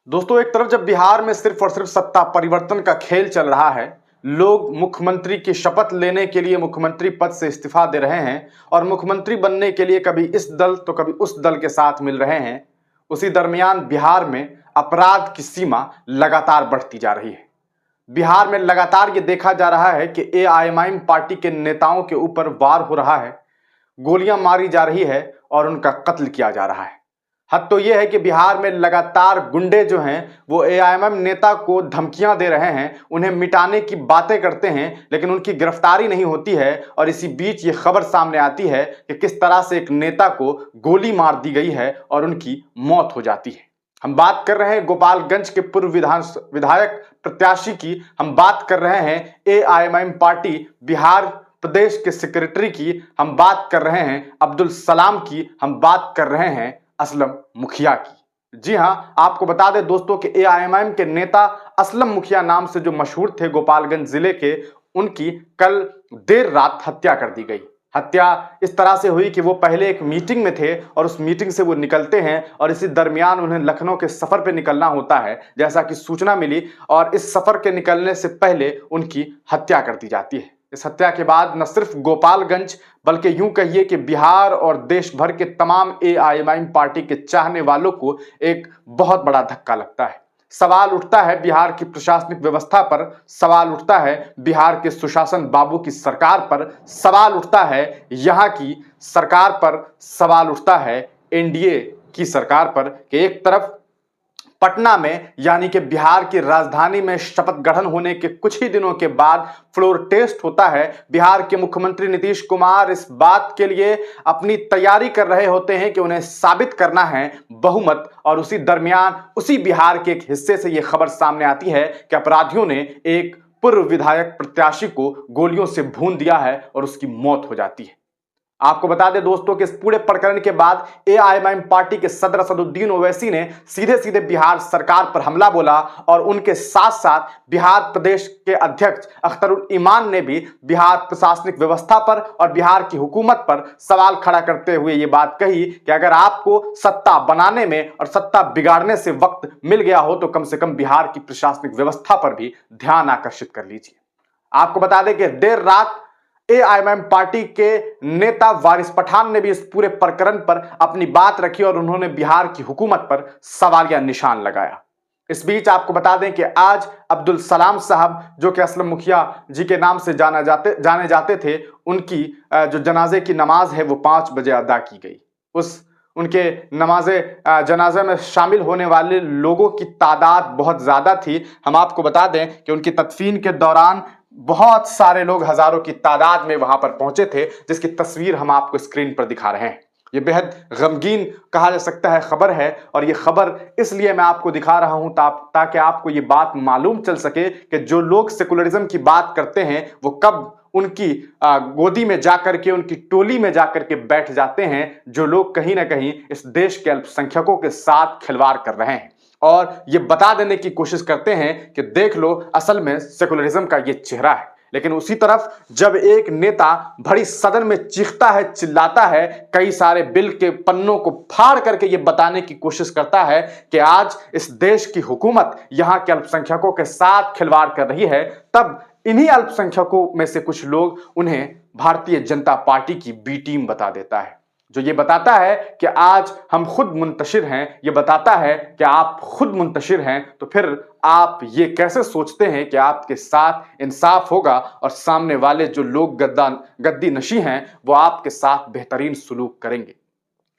दोस्तों, एक तरफ जब बिहार में सिर्फ और सिर्फ सत्ता परिवर्तन का खेल चल रहा है, लोग मुख्यमंत्री की शपथ लेने के लिए मुख्यमंत्री पद से इस्तीफा दे रहे हैं और मुख्यमंत्री बनने के लिए कभी इस दल तो कभी उस दल के साथ मिल रहे हैं। उसी दरमियान बिहार में अपराध की सीमा लगातार बढ़ती जा रही है। बिहार में लगातार ये देखा जा रहा है कि एआईएमआईएम पार्टी के नेताओं के ऊपर वार हो रहा है, गोलियां मारी जा रही है और उनका कत्ल किया जा रहा है। हद तो यह है कि बिहार में लगातार गुंडे जो हैं वो एआईएमआईएम नेता को धमकियां दे रहे हैं, उन्हें मिटाने की बातें करते हैं, लेकिन उनकी गिरफ्तारी नहीं होती है। और इसी बीच ये खबर सामने आती है कि किस तरह से एक नेता को गोली मार दी गई है और उनकी मौत हो जाती है। हम बात कर रहे हैं गोपालगंज के पूर्व विधायक प्रत्याशी की, हम बात कर रहे हैं एआईएमआईएम पार्टी बिहार प्रदेश के सेक्रेटरी की, हम बात कर रहे हैं अब्दुल सलाम की, हम बात कर रहे हैं असलम मुखिया की। जी हां, आपको बता दें दोस्तों कि एआईएमआईएम के नेता असलम मुखिया नाम से जो मशहूर थे गोपालगंज जिले के, उनकी कल देर रात हत्या कर दी गई। हत्या इस तरह से हुई कि वो पहले एक मीटिंग में थे और उस मीटिंग से वो निकलते हैं और इसी दरमियान उन्हें लखनऊ के सफर पे निकलना होता है, जैसा कि सूचना मिली, और इस सफर के निकलने से पहले उनकी हत्या कर दी जाती है। इस हत्या के बाद न सिर्फ गोपालगंज बल्कि यूं कहिए कि बिहार और देश भर के तमाम एआईएमआईएम पार्टी के चाहने वालों को एक बहुत बड़ा धक्का लगता है। सवाल उठता है बिहार की प्रशासनिक व्यवस्था पर, सवाल उठता है बिहार के सुशासन बाबू की सरकार पर, सवाल उठता है यहां की सरकार पर, सवाल उठता है एनडीए की सरकार पर कि एक तरफ पटना में यानी कि बिहार की राजधानी में शपथ ग्रहण होने के कुछ ही दिनों के बाद फ्लोर टेस्ट होता है। बिहार के मुख्यमंत्री नीतीश कुमार इस बात के लिए अपनी तैयारी कर रहे होते हैं कि उन्हें साबित करना है बहुमत, और उसी दरमियान उसी बिहार के एक हिस्से से यह खबर सामने आती है कि अपराधियों ने एक पूर्व विधायक प्रत्याशी को गोलियों से भून दिया है और उसकी मौत हो जाती है। आपको बता दें दोस्तों कि इस पूरे प्रकरण के बाद एआईएमआईएम पार्टी के सदर असदुद्दीन ओवैसी ने सीधे सीधे बिहार सरकार पर हमला बोला और उनके साथ साथ बिहार प्रदेश के अध्यक्ष अख्तरुल ईमान ने भी बिहार प्रशासनिक व्यवस्था पर और बिहार की हुकूमत पर सवाल खड़ा करते हुए ये बात कही कि अगर आपको सत्ता बनाने में और सत्ता बिगाड़ने से वक्त मिल गया हो तो कम से कम बिहार की प्रशासनिक व्यवस्था पर भी ध्यान आकर्षित कर लीजिए। आपको बता दें कि देर रात एआईएमआईएम पार्टी के नेता वारिस पठान ने भी इस पूरे प्रकरण पर अपनी बात रखी और उन्होंने बिहार की हुकूमत पर सवालिया निशान लगाया। इस बीच आपको बता दें कि आज अब्दुल सलाम साहब, जो कि असलम मुखिया जी के नाम से जाने जाते थे, उनकी जो जनाजे की नमाज है वो 5 बजे अदा की गई। उनके नमाजे जनाजे में शामिल होने वाले लोगों की तादाद बहुत ज्यादा थी। हम आपको बता दें कि उनकी तदफीन के दौरान बहुत सारे लोग हजारों की तादाद में वहां पर पहुंचे थे, जिसकी तस्वीर हम आपको स्क्रीन पर दिखा रहे हैं। ये बेहद गमगीन कहा जा सकता है खबर है, और ये खबर इसलिए मैं आपको दिखा रहा हूं ताकि आपको ये बात मालूम चल सके कि जो लोग सेकुलरिज्म की बात करते हैं वो कब उनकी गोदी में जाकर के, उनकी टोली में जाकर के बैठ जाते हैं, जो लोग कहीं ना कहीं इस देश के अल्पसंख्यकों के साथ खिलवाड़ कर रहे हैं और ये बता देने की कोशिश करते हैं कि देख लो असल में सेकुलरिज्म का ये चेहरा है। लेकिन उसी तरफ जब एक नेता बड़ी सदन में चीखता है, चिल्लाता है, कई सारे बिल के पन्नों को फाड़ करके ये बताने की कोशिश करता है कि आज इस देश की हुकूमत यहां के अल्पसंख्यकों के साथ खिलवाड़ कर रही है, तब इन्हीं अल्पसंख्यकों में से कुछ लोग उन्हें भारतीय जनता पार्टी की बी टीम बता देता है, जो ये बताता है कि आज हम खुद मुंतशिर हैं। ये बताता है कि आप खुद मुंतशिर हैं, तो फिर आप ये कैसे सोचते हैं कि आपके साथ इंसाफ होगा और सामने वाले जो लोग गद्दी नशी हैं वो आपके साथ बेहतरीन सुलूक करेंगे।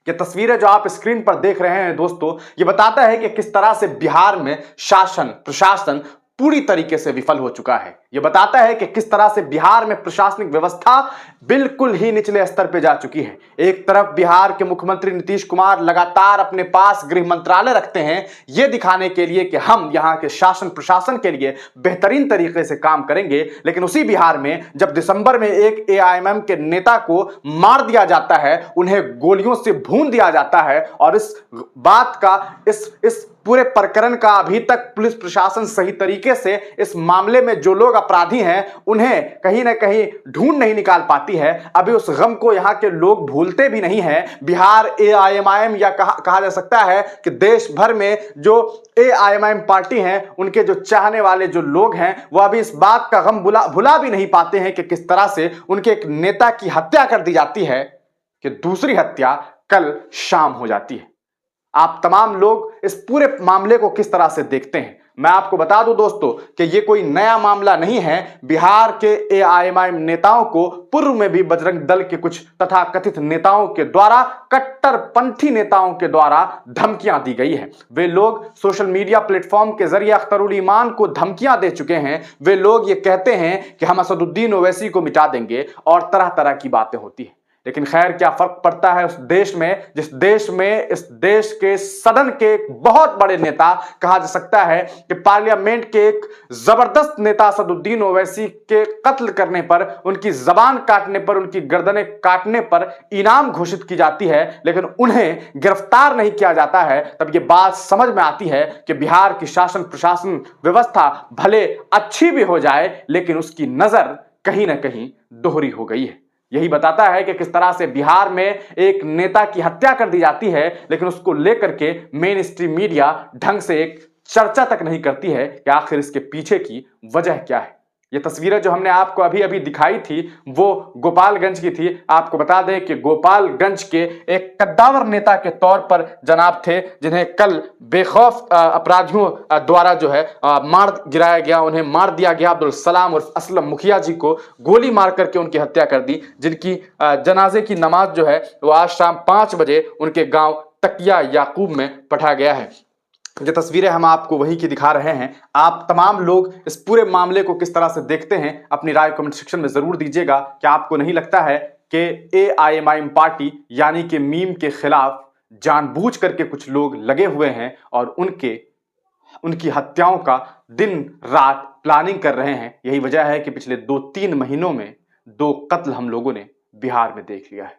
ये तस्वीरें जो आप स्क्रीन पर देख रहे हैं दोस्तों, ये बताता है कि किस तरह से बिहार में शासन प्रशासन पूरी तरीके से विफल हो चुका है। यह बताता है कि किस तरह से बिहार में प्रशासनिक व्यवस्था बिल्कुल ही निचले स्तर पर जा चुकी है। एक तरफ बिहार के मुख्यमंत्री नीतीश कुमार लगातार अपने पास गृह मंत्रालय रखते हैं, यह दिखाने के लिए कि हम यहां के शासन प्रशासन के लिए बेहतरीन तरीके से काम करेंगे, लेकिन उसी बिहार में जब दिसंबर में एक एआईएमआईएम के नेता को मार दिया जाता है, उन्हें गोलियों से भून दिया जाता है और इस बात का इस पूरे प्रकरण का अभी तक पुलिस प्रशासन सही तरीके से इस मामले में जो लोग अपराधी हैं उन्हें कहीं ना कहीं ढूंढ नहीं निकाल पाती है। अभी उस गम को यहाँ के लोग भूलते भी नहीं हैं। बिहार एआईएमआईएम या कहा जा सकता है कि देश भर में जो एआईएमआईएम पार्टी है उनके जो चाहने वाले जो लोग हैं वो अभी इस बात का गम भुला भी नहीं पाते हैं कि किस तरह से उनके एक नेता की हत्या कर दी जाती है कि दूसरी हत्या कल शाम हो जाती है। आप तमाम लोग इस पूरे मामले को किस तरह से देखते हैं? मैं आपको बता दूं दोस्तों कि यह कोई नया मामला नहीं है। बिहार के एआईएमआईएम नेताओं को पूर्व में भी बजरंग दल के कुछ तथाकथित नेताओं के द्वारा, कट्टरपंथी नेताओं के द्वारा धमकियां दी गई है। वे लोग सोशल मीडिया प्लेटफॉर्म के जरिए अख्तरुल ईमान को धमकियां दे चुके हैं। वे लोग ये कहते हैं कि हम असदुद्दीन ओवैसी को मिटा देंगे और तरह तरह की बातें होती हैं। लेकिन खैर क्या फर्क पड़ता है उस देश में जिस देश में इस देश के सदन के एक बहुत बड़े नेता, कहा जा सकता है कि पार्लियामेंट के एक जबरदस्त नेता असदुद्दीन ओवैसी के कत्ल करने पर, उनकी जबान काटने पर, उनकी गर्दनें काटने पर इनाम घोषित की जाती है, लेकिन उन्हें गिरफ्तार नहीं किया जाता है। तब यह बात समझ में आती है कि बिहार की शासन प्रशासन व्यवस्था भले अच्छी भी हो जाए लेकिन उसकी नजर कहीं ना कहीं दोहरी हो गई है। यही बताता है कि किस तरह से बिहार में एक नेता की हत्या कर दी जाती है लेकिन उसको लेकर के मेन स्ट्रीम मीडिया ढंग से एक चर्चा तक नहीं करती है कि आखिर इसके पीछे की वजह क्या है। ये तस्वीरें जो हमने आपको अभी अभी दिखाई थी वो गोपालगंज की थी। आपको बता दें कि गोपालगंज के एक कद्दावर नेता के तौर पर जनाब थे जिन्हें कल बेखौफ अपराधियों द्वारा जो है मार गिराया गया, उन्हें मार दिया गया। अब्दुल सलाम और असलम मुखिया जी को गोली मार करके उनकी हत्या कर दी, जिनकी जनाजे की नमाज जो है वो आज शाम 5 बजे उनके गांव तकिया याकूब में पढ़ा गया है। ये तस्वीरें हम आपको वही की दिखा रहे हैं। आप तमाम लोग इस पूरे मामले को किस तरह से देखते हैं, अपनी राय कमेंट सेक्शन में जरूर दीजिएगा। क्या आपको नहीं लगता है कि एआईएमआईएम पार्टी यानी कि मीम के खिलाफ जानबूझ करके कुछ लोग लगे हुए हैं और उनकी हत्याओं का दिन रात प्लानिंग कर रहे हैं? यही वजह है कि पिछले 2-3 महीनों में 2 कत्ल हम लोगों ने बिहार में देख लिया है।